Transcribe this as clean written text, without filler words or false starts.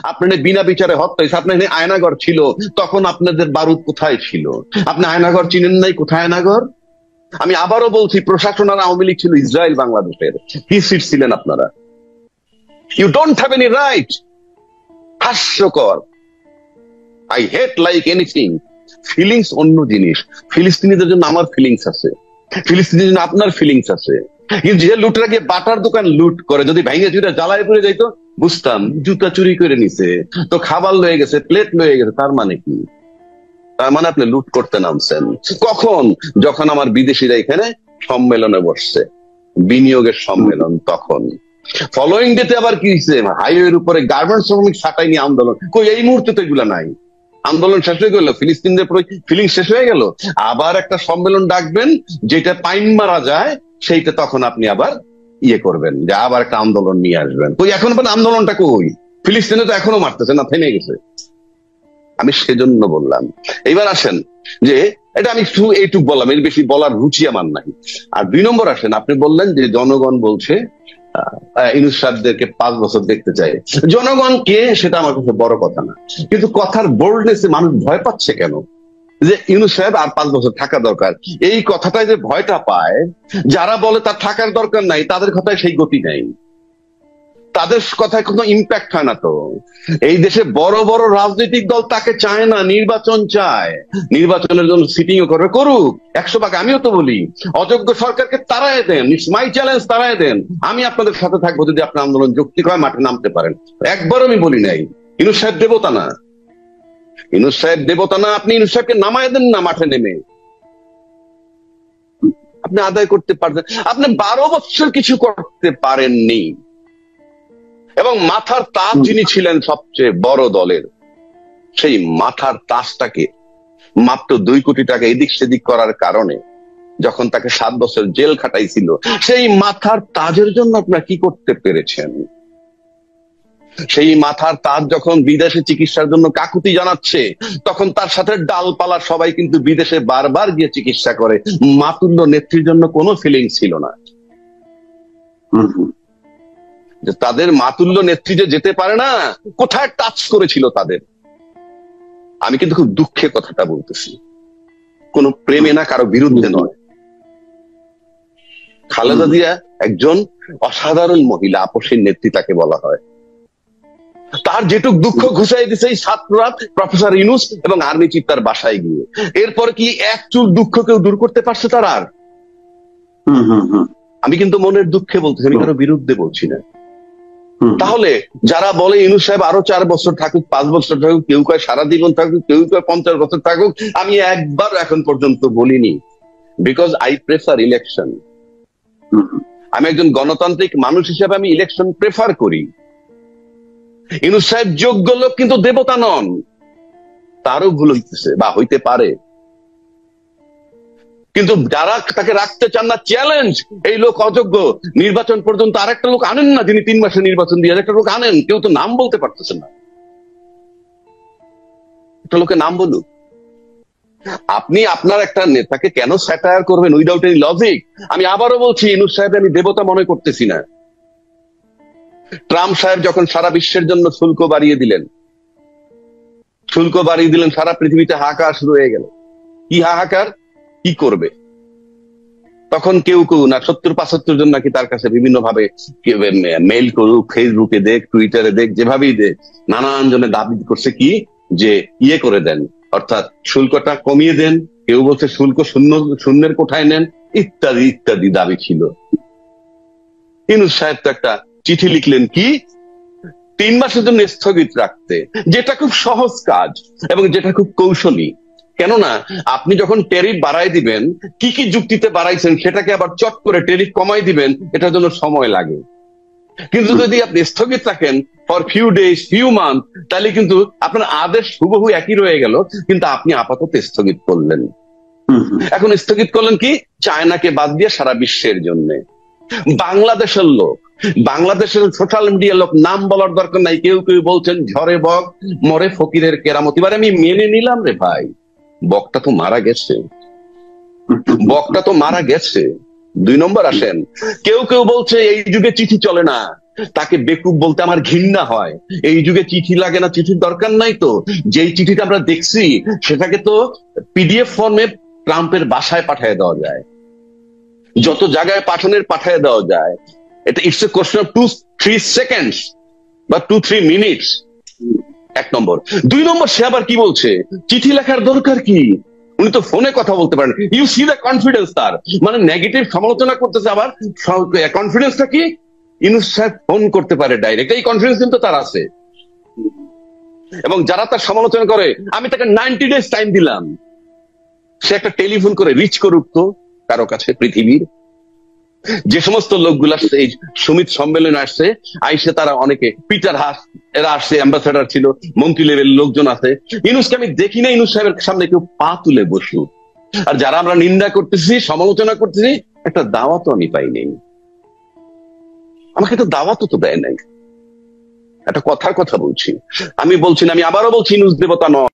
আপনার বিনা বিচারে হত্যা হয়েছে, আপনার আয়নাগর ছিল, তখন আপনাদের বারুদ কোথায় ছিল? আপনি আয়নাগর চিনেন নাই? কোথায় আয়নাগর? আমি আবারও বলছি, প্রশাসন আর আওয়ামী লীগ ছিল ইসরায়েল বাংলাদেশের। কি সিট ছিলেন আপনারা? You don't have any right. হাস্যকর। I hate like anything. Feelings অন্য জিনিস। ফিলিস্তিনিদের জন্য আমার ফিলিংস আছে, ফিলিস্তিনিদের জন্য আপনার ফিলিংস আছে। কিন্তু যে লুটরা গিয়ে বাটার দোকান লুট করে, যদি ভেঙে চুরে জ্বালায় পড়ে যাইতো বুঝতাম, জুতা চুরি করে নিছে তো, খাবার লয়ে গেছে, প্লেট লয়ে গেছে, তার মানে কি? তার মানে আপনি লুট করতে নামছেন কখন? যখন আমার বিদেশিরা এখানে সম্মেলনে বসছে, বিনিয়োগের সম্মেলন, তখন। ফলোইং ডেতে আবার কি হয়েছে? হাইওয়ের উপরে গার্মেন্টস শ্রমিক ছাঁটাই নিয়ে আন্দোলন। কই, এই মুহূর্তে তো এগুলা নাই। আন্দোলন শেষ হয়ে গেল, ফিলিস্তিনদের ফিলিং শেষ হয়ে গেল, আবার একটা সম্মেলন ডাকবেন যেটা পাইন মারা যায়, সেইটা তখন আপনি আবার ইয়ে করবেন, যে আবার একটা আন্দোলন নিয়ে আসবেন। কই, এখন আন্দোলনটা কই? ফিলিস্তিনে তো এখনো মারতেছে না, থেমে গেছে। আমি সেজন্য বললাম। এইবার আসেন যে এটা আমি শুধু এইটুক বললাম, এর বেশি বলার রুচি আমার নাই। আর 2 নম্বর আসেন, আপনি বললেন যে জনগণ বলছে ইউনূস সাহেবদেরকে 5 বছর দেখতে চাই। জনগণ কে সেটা আমার কাছে বড় কথা না, কিন্তু কথার বোল্ডনেসে মানুষ ভয় পাচ্ছে কেন? যে ইউনূস সাহেব আর 5 বছর থাকা দরকার, এই কথাটাই যে ভয়টা পায়। যারা বলে তার থাকার দরকার নাই, তাদের কথায় সেই গতি নাই, তাদের কথায় কোনো ইম্প্যাক্ট হয় না। তো এই দেশে বড় বড় রাজনৈতিক দল তাকে চায় না, নির্বাচন চায়। নির্বাচনের জন্য সিটিংও করবে, করুক 100 ভাগ। আমিও তো বলি, অযোগ্য সরকারকে তাড়ায় দেন, ইটস মাই চ্যালেঞ্জ, তাড়ায় দেন। আমি আপনাদের সাথে থাকবো যদি আপনার আন্দোলন যৌক্তিক হয়, মাঠে নামতে পারেন। একবারও আমি বলি নাই ইউনূস সাহেব দেবতা না, ইউনূস সাহেব দেবতা না। আপনি ইউনূস সাহেবকে নামায় দেন না মাঠে নেমে, আপনি আদায় করতে পারবেন। আপনি 12 বছর কিছু করতে পারেননি, এবং মাথার তাজ যিনি ছিলেন সবচেয়ে বড় দলের, সেই মাথার তাজটাকে মাত্র 2 কোটি টাকা এদিক সেদিক করার কারণে যখন তাকে 7 বছর জেল খাটাইছিল, সেই মাথার তাজের জন্য আপনারা কি করতে পেরেছেন? সেই মাথার তাজ যখন বিদেশে চিকিৎসার জন্য কাকুতি জানাচ্ছে, তখন তার সাথে ডালপালা সবাই কিন্তু বিদেশে বারবার গিয়ে চিকিৎসা করে। মাতুল্য নেত্রীর জন্য কোনো ফিলিং ছিল না। যে তাদের মাতুল্য নেত্রী যে যেতে পারে না, কোথায় টাচ করেছিল তাদের? আমি কিন্তু খুব দুঃখে কথাটা বলতেছি, কোন প্রেমে না, কারো বিরুদ্ধে নয়। খালেদা জিয়া একজন অসাধারণ মহিলা, আপসের নেত্রী তাকে বলা হয়। তার যেটুক দুঃখ ঘুষাই দিছে এই ছাত্ররা, প্রফেসর ইউনূস এবং আর্মি চিফ তার বাসায় গিয়ে, এরপর কি এক চুল দুঃখ কেউ দূর করতে পারছে তার আর? আমি কিন্তু মনের দুঃখে বলতেছি, আমি কারো বিরুদ্ধে বলছি না। তাহলে যারা বলে ইউনূস সাহেব আরো 4 বছর থাকুক, 5 বছর থাকুক, কেউ কয় সারা জীবন থাকুক, কেউ কয় 50 বছর থাকুক, আমি একবার এখন পর্যন্ত বলিনি, বিকজ আই প্রেফার ইলেকশন। আমি একজন গণতান্ত্রিক মানুষ হিসেবে আমি ইলেকশন প্রেফার করি। ইউনূস সাহেব যোগ্য লোক, কিন্তু দেবতা নন। তারও ভুল হইতেছে বা হইতে পারে, কিন্তু যারা তাকে রাখতে চান না, চ্যালেঞ্জ, এই লোক অযোগ্য, নির্বাচন পর্যন্ত আরেকটা লোক আনেন না যিনি 3 মাসে নির্বাচন দিয়ে, একটা লোক আনেন, কেউ তো নাম বলতে পারতেছে না, একটা লোকের নাম বলুন। আপনি আপনার একটা নেতাকে কেন স্যাটায়ার করবেন উইদাউট এনি লজিক? আমি আবারও বলছি, ইউনূস সাহেব আমি দেবতা মনে করতেছি না। ট্রাম্প সাহেব যখন সারা বিশ্বের জন্য শুল্ক বাড়িয়ে দিলেন, সারা পৃথিবীতে হাহাকার শুরু হয়ে গেল। কি হাহাকার, কি করবে? তখন কেউ না 70-75 জন নাকি তার কাছে বিভিন্ন ভাবে মেইল করুক, ফেসবুকে দেখ, টুইটারে দেখ, যেভাবেই দেখ, নানান জনে দাবি করছে কি যে ইয়ে করে দেন, অর্থাৎ শুল্কটা কমিয়ে দেন। কেউ বলছে শুল্ক শূন্যের কোঠায় নেন, ইত্যাদি ইত্যাদি দাবি ছিল। ইউনূস সাহেব তো একটা চিঠি লিখলেন কি 3 মাসের জন্য স্থগিত রাখতে, যেটা খুব সহজ কাজ এবং যেটা খুব কৌশলী। কেননা আপনি যখন ট্যারিফ বাড়াই দিবেন, কি কি যুক্তিতে বাড়াইছেন সেটাকে আবার চট করে ট্যারিফ কমাই দিবেন, এটার জন্য সময় লাগে। কিন্তু যদি আপনি স্থগিত রাখেন for few days, few month, তাহলে কিন্তু আপনার আদেশ হুবহু একই রয়ে গেল, কিন্তু আপনি আপাতত স্থগিত করলেন। এখন স্থগিত করলেন কি, চায়নাকে বাদ দিয়ে সারা বিশ্বের জন্য। বাংলাদেশের লোক, বাংলাদেশের সোশ্যাল মিডিয়ার লোক, নাম বলার দরকার নাই, কেউ কেউ বলছেন ঝরে বক মরে ফকিরের কেরামত। এবার আমি মেনে নিলাম রে ভাই, বকটা তো মারা গেছে, বকটা তো মারা গেছে। 2 নম্বর আসেন, কেউ কেউ বলছে এই যুগে চিঠি চলে না, তাকে বেকুব বলতে আমার ঘৃণা হয়। এই যুগে চিঠি লাগে না, চিঠির দরকার নাই তো। যেই চিঠিটা আমরা দেখছি সেটাকে তো পিডিএফ ফর্মে ট্রাম্পের বাসায় পাঠিয়ে দেওয়া যায়, যত জায়গায় পাঠিয়ে দেওয়া যায়। এটা it's a question of 2-3 seconds বা 2-3 মিনিটস। 1 নম্বর। 2 নম্বর, সে আবার কি বলছে, চিঠি লেখার দরকার কি, উনি তো ফোনে কথা বলতে পারেন। ইউ সি দ্য কনফিডেন্স তার, মানে নেগেটিভ সমালোচনা করতেছে, আবার কনফিডেন্সটা কি, ইউনূস সাহেব ফোন করতে পারে ডাইরেক্ট, এই কনফিডেন্স কিন্তু তার আছে। এবং যারা তার সমালোচনা করে, আমি তাকে 90 ডেজ টাইম দিলাম, সে একটা টেলিফোন করে রিচ করুক তো কারো কাছে পৃথিবীর। যে সমস্ত লোকগুলা এই সমিত সম্মেলনে আসছে, আইসে তারা অনেকে, পিটার হাস এরা আসছে, অ্যাম্বাসেডার ছিল, মন্ত্রী লেভেল লোকজন আছে। ইউনূসকে আমি দেখি না ইউনূস সাহেবের সামনে কেউ পা তুলে বসুক। আর যারা আমরা নিন্দা করতেছি, সমালোচনা করতেছি, একটা দাওয়াতও আমি পাই নাই। আমাকে তো দাওয়াতও তো দেয় নাই। একটা কথার কথা বলছি, আমি বলছি না, আমি আবারও বলছি, ইউনূস দেবতা নয়।